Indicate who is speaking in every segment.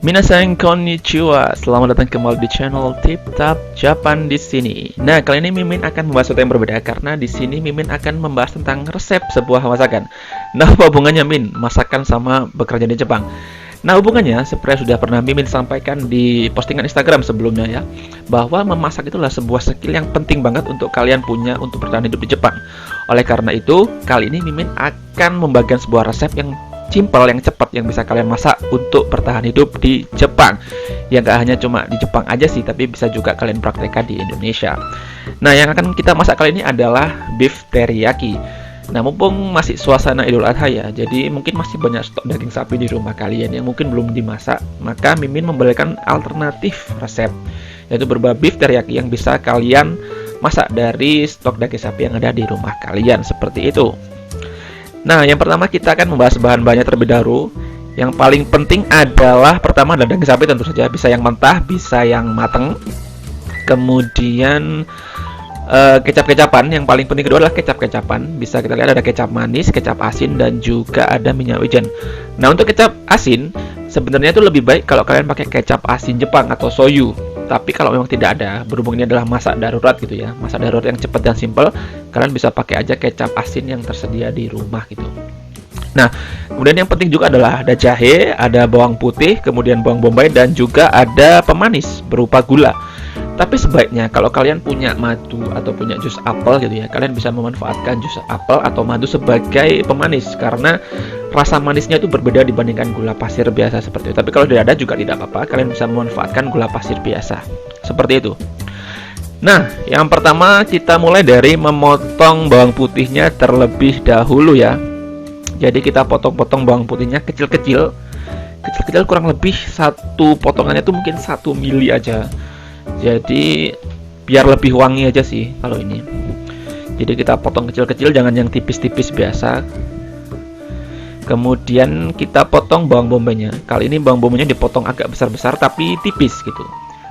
Speaker 1: Minasan konnichiwa, selamat datang kembali di channel Tip Tap Japan di sini. Nah, kali ini Mimin akan membahas sesuatu yang berbeda karena di sini Mimin akan membahas tentang resep sebuah masakan. Nah, apa hubungannya Min masakan sama bekerja di Jepang? Nah, hubungannya seperti yang sudah pernah Mimin sampaikan di postingan Instagram sebelumnya ya, bahwa memasak itulah sebuah skill yang penting banget untuk kalian punya untuk bertahan hidup di Jepang. Oleh karena itu, kali ini Mimin akan membagikan sebuah resep yang simple, yang cepat, yang bisa kalian masak untuk bertahan hidup di Jepang. Ya nggak hanya cuma di Jepang aja sih, tapi bisa juga kalian praktekkan di Indonesia. Nah, yang akan kita masak kali ini adalah beef teriyaki. Nah, mumpung masih suasana Idul Adha ya, jadi mungkin masih banyak stok daging sapi di rumah kalian yang mungkin belum dimasak, maka Mimin memberikan alternatif resep, yaitu berupa beef teriyaki yang bisa kalian masak dari stok daging sapi yang ada di rumah kalian, seperti itu. Nah, yang pertama kita akan membahas bahan-bahannya terlebih dahulu. Yang paling penting adalah pertama adalah daging sapi, tentu saja bisa yang mentah, bisa yang mateng. Kemudian kecap-kecapan, yang paling penting kedua adalah kecap-kecapan. Bisa kita lihat ada kecap manis, kecap asin, dan juga ada minyak wijen. Nah, untuk kecap asin sebenarnya itu lebih baik kalau kalian pakai kecap asin Jepang atau soyu. Tapi kalau memang tidak ada, berhubung ini adalah masak darurat gitu ya, masak darurat yang cepat dan simpel, kalian bisa pakai aja kecap asin yang tersedia di rumah gitu. Nah, kemudian yang penting juga adalah ada jahe, ada bawang putih, kemudian bawang bombay, dan juga ada pemanis berupa gula. Tapi sebaiknya kalau kalian punya madu atau punya jus apel gitu ya, kalian bisa memanfaatkan jus apel atau madu sebagai pemanis karena rasa manisnya itu berbeda dibandingkan gula pasir biasa seperti itu. Tapi kalau tidak ada juga tidak apa-apa, kalian bisa memanfaatkan gula pasir biasa. Seperti itu. Nah, yang pertama kita mulai dari memotong bawang putihnya terlebih dahulu ya. Jadi kita potong-potong bawang putihnya kecil-kecil. Kecil-kecil kurang lebih satu potongannya itu mungkin 1 mili aja. Jadi biar lebih wangi aja sih kalau ini. Jadi kita potong kecil-kecil, jangan yang tipis-tipis biasa. Kemudian kita potong bawang bombaynya. Kali ini bawang bombaynya dipotong agak besar-besar tapi tipis gitu.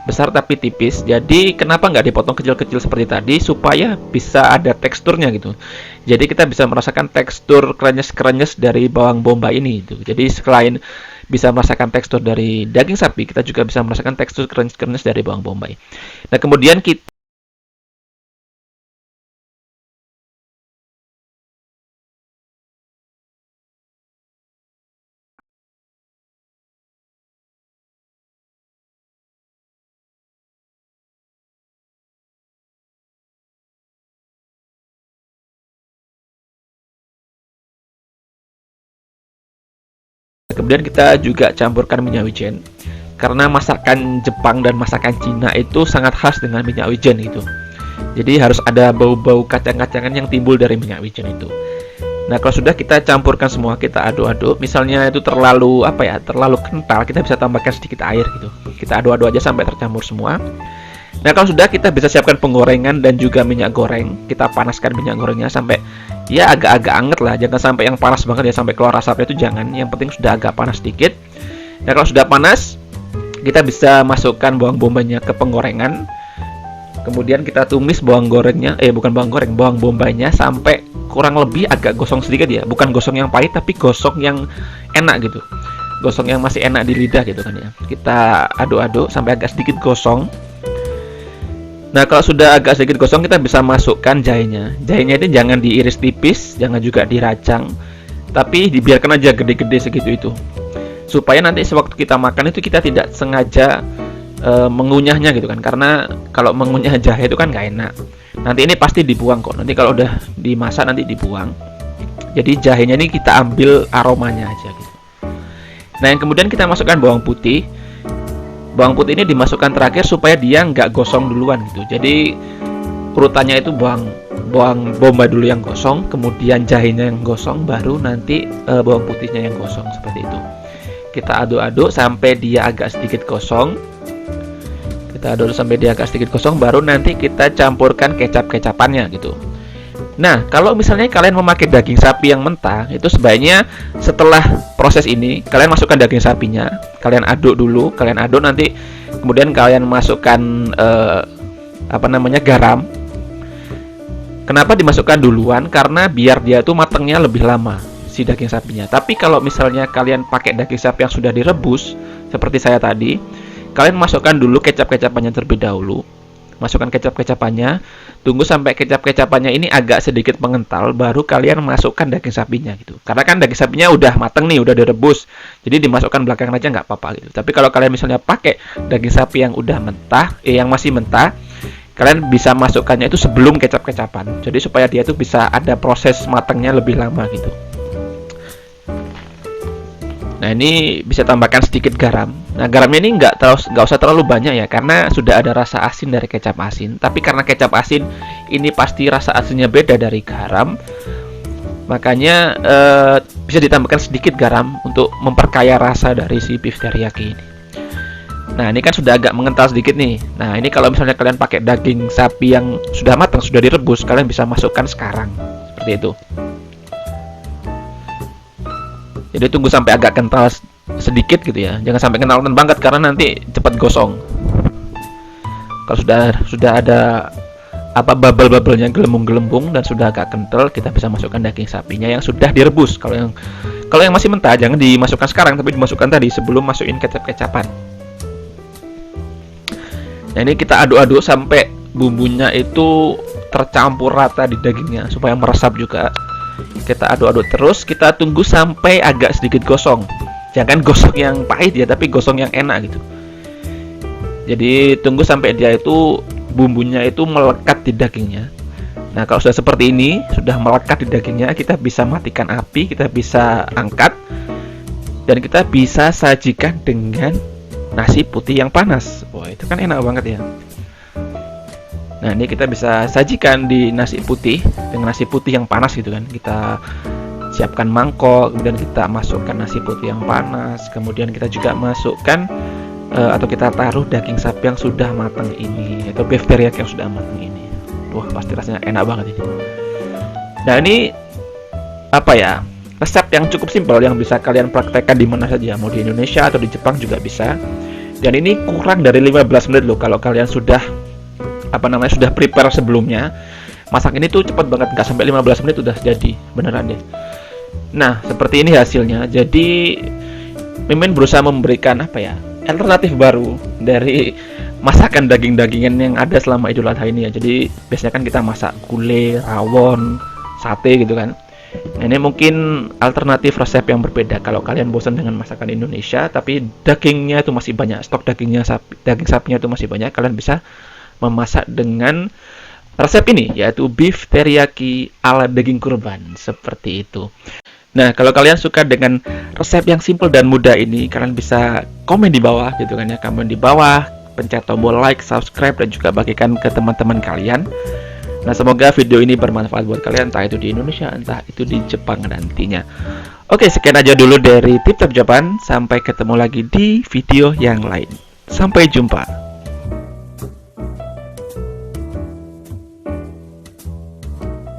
Speaker 1: Besar tapi tipis. Jadi kenapa nggak dipotong kecil-kecil seperti tadi? Supaya bisa ada teksturnya gitu. Jadi kita bisa merasakan tekstur krenyes-krenyes dari bawang bombay ini gitu. Jadi selain bisa merasakan tekstur dari daging sapi, kita juga bisa merasakan tekstur krenyes-krenyes dari bawang bombay. Nah, kemudian kita juga campurkan minyak wijen. Karena masakan Jepang dan masakan Cina itu sangat khas dengan minyak wijen gitu. Jadi harus ada bau-bau kacang-kacangan yang timbul dari minyak wijen itu. Nah, kalau sudah kita campurkan semua, kita aduk-aduk. Misalnya itu terlalu terlalu kental, kita bisa tambahkan sedikit air gitu. Kita aduk-aduk aja sampai tercampur semua. Nah, kalau sudah kita bisa siapkan penggorengan dan juga minyak goreng. Kita panaskan minyak gorengnya sampai ya agak-agak anget lah. Jangan sampai yang panas banget ya, sampai keluar asapnya itu jangan. Yang penting sudah agak panas sedikit. Nah, kalau sudah panas, kita bisa masukkan bawang bombaynya ke penggorengan. Kemudian kita tumis bawang bombaynya sampai kurang lebih agak gosong sedikit ya. Bukan gosong yang pahit, tapi gosong yang enak gitu. Gosong yang masih enak di lidah gitu kan ya. Kita aduk-aduk sampai agak sedikit gosong. Nah, kalau sudah agak sedikit gosong, kita bisa masukkan jahenya. Jahenya itu jangan diiris tipis, jangan juga dirajang, tapi dibiarkan aja gede-gede segitu itu. Supaya nanti sewaktu kita makan itu kita tidak sengaja mengunyahnya gitu kan. Karena kalau mengunyah jahe itu kan nggak enak. Nanti ini pasti dibuang kok. Nanti kalau udah dimasak nanti dibuang. Jadi jahenya ini kita ambil aromanya aja gitu. Nah, yang kemudian kita masukkan bawang putih. Bawang putih ini dimasukkan terakhir supaya dia nggak gosong duluan gitu. Jadi urutannya itu bawang bombay dulu yang gosong, kemudian jahenya yang gosong, baru nanti bawang putihnya yang gosong, seperti itu. Kita aduk-aduk sampai dia agak sedikit gosong. Baru nanti kita campurkan kecap-kecapannya gitu. Nah, kalau misalnya kalian memakai daging sapi yang mentah, itu sebaiknya setelah proses ini kalian masukkan daging sapinya, kalian aduk dulu, nanti kemudian kalian masukkan garam. Kenapa dimasukkan duluan? Karena biar dia tuh matangnya lebih lama si daging sapinya. Tapi kalau misalnya kalian pakai daging sapi yang sudah direbus seperti saya tadi, kalian masukkan dulu kecap-kecapannya terlebih dahulu. Masukkan kecap-kecapannya, tunggu sampai kecap-kecapannya ini agak sedikit mengental, baru kalian masukkan daging sapinya gitu. Karena kan daging sapinya udah mateng nih, udah direbus, jadi dimasukkan belakangan aja nggak apa-apa gitu. Tapi kalau kalian misalnya pakai daging sapi yang udah mentah, yang masih mentah, kalian bisa masukkannya itu sebelum kecap-kecapan. Jadi supaya dia itu bisa ada proses matangnya lebih lama gitu. Nah, ini bisa tambahkan sedikit garam. Nah, garamnya ini nggak usah terlalu banyak ya, karena sudah ada rasa asin dari kecap asin. Tapi karena kecap asin ini pasti rasa asinnya beda dari garam, makanya bisa ditambahkan sedikit garam untuk memperkaya rasa dari si beef teriyaki ini. Nah, ini kan sudah agak mengental sedikit nih. Nah, ini kalau misalnya kalian pakai daging sapi yang sudah matang, sudah direbus, kalian bisa masukkan sekarang seperti itu. Jadi tunggu sampai agak kental sedikit gitu ya. Jangan sampai kental banget karena nanti cepat gosong. Kalau sudah ada apa bubble-bubblenya gelembung-gelembung dan sudah agak kental, kita bisa masukkan daging sapinya yang sudah direbus. Kalau yang masih mentah jangan dimasukkan sekarang, tapi dimasukkan tadi sebelum masukin kecap-kecapan. Nah, ini kita aduk-aduk sampai bumbunya itu tercampur rata di dagingnya supaya meresap juga. Kita aduk-aduk terus, kita tunggu sampai agak sedikit gosong. Jangan gosong yang pahit ya, tapi gosong yang enak gitu. Jadi tunggu sampai dia itu bumbunya itu melekat di dagingnya. Nah, kalau sudah seperti ini, sudah melekat di dagingnya, kita bisa matikan api, kita bisa angkat, dan kita bisa sajikan dengan nasi putih yang panas. Wah, itu kan enak banget ya. Nah, ini kita bisa sajikan di nasi putih dengan nasi putih yang panas gitu kan. Kita siapkan mangkok, kemudian kita masukkan nasi putih yang panas, kemudian kita juga masukkan atau kita taruh daging sapi yang sudah matang ini, atau beef teriyaki yang sudah matang ini. Wah, pasti rasanya enak banget ini. Nah, ini apa ya? Resep yang cukup simpel yang bisa kalian praktekkan di mana saja, mau di Indonesia atau di Jepang juga bisa. Dan ini kurang dari 15 menit loh kalau kalian sudah sudah prepare sebelumnya. Masak ini tuh cepet banget, nggak sampai 15 menit udah jadi, beneran deh. Nah, seperti ini hasilnya. Jadi Mimin berusaha memberikan alternatif baru dari masakan daging-dagingan yang ada selama Idul Adha ini ya. Jadi biasanya kan kita masak gulai, rawon, sate gitu kan. Nah, ini mungkin alternatif resep yang berbeda kalau kalian bosan dengan masakan Indonesia tapi dagingnya itu masih banyak, stok daging sapinya itu masih banyak, kalian bisa memasak dengan resep ini, yaitu beef teriyaki ala daging kurban, seperti itu. Nah, kalau kalian suka dengan resep yang simple dan mudah ini, kalian bisa komen di bawah gitu kan ya, komen di bawah, pencet tombol like, subscribe, dan juga bagikan ke teman-teman kalian. Nah, semoga video ini bermanfaat buat kalian, entah itu di Indonesia, entah itu di Jepang nantinya. Oke, sekian aja dulu dari Tip Top Japan. Sampai ketemu lagi di video yang lain. Sampai jumpa.